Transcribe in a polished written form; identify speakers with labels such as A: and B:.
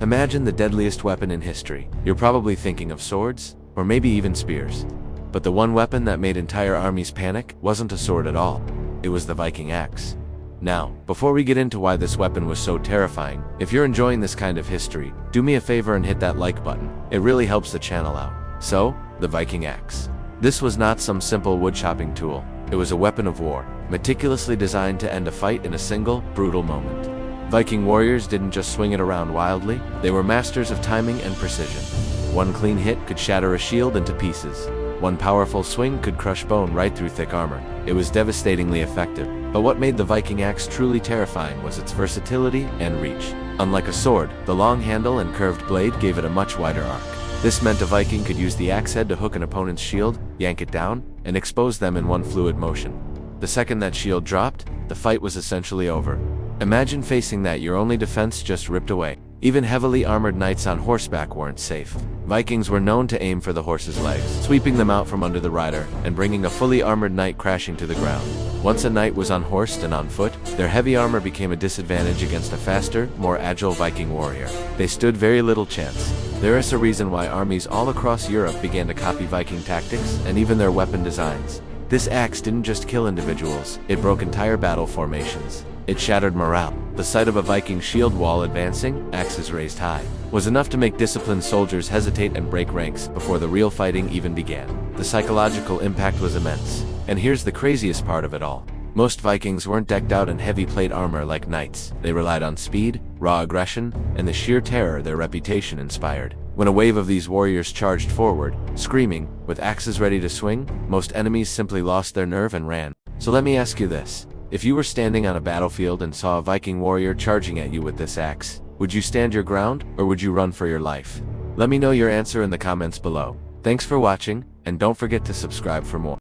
A: Imagine the deadliest weapon in history. You're probably thinking of swords, or maybe even spears. But the one weapon that made entire armies panic wasn't a sword at all. It was the Viking axe. Now, before we get into why this weapon was so terrifying, if you're enjoying this kind of history, do me a favor and hit that like button. It really helps the channel out. So, the Viking axe. This was not some simple wood-chopping tool. It was a weapon of war, meticulously designed to end a fight in a single, brutal moment. Viking warriors didn't just swing it around wildly, they were masters of timing and precision. One clean hit could shatter a shield into pieces. One powerful swing could crush bone right through thick armor. It was devastatingly effective. But what made the Viking axe truly terrifying was its versatility and reach. Unlike a sword, the long handle and curved blade gave it a much wider arc. This meant a Viking could use the axe head to hook an opponent's shield, yank it down, and expose them in one fluid motion. The second that shield dropped, the fight was essentially over. Imagine facing that, your only defense just ripped away. Even heavily armored knights on horseback weren't safe. Vikings were known to aim for the horse's legs, sweeping them out from under the rider, and bringing a fully armored knight crashing to the ground. Once a knight was unhorsed and on foot, their heavy armor became a disadvantage against a faster, more agile Viking warrior. They stood very little chance. There is a reason why armies all across Europe began to copy Viking tactics and even their weapon designs. This axe didn't just kill individuals, it broke entire battle formations. It shattered morale. The sight of a Viking shield wall advancing, axes raised high, was enough to make disciplined soldiers hesitate and break ranks before the real fighting even began. The psychological impact was immense. And here's the craziest part of it all. Most Vikings weren't decked out in heavy plate armor like knights. They relied on speed, raw aggression, and the sheer terror their reputation inspired. When a wave of these warriors charged forward, screaming, with axes ready to swing, most enemies simply lost their nerve and ran. So let me ask you this. If you were standing on a battlefield and saw a Viking warrior charging at you with this axe, would you stand your ground, or would you run for your life? Let me know your answer in the comments below. Thanks for watching, and don't forget to subscribe for more.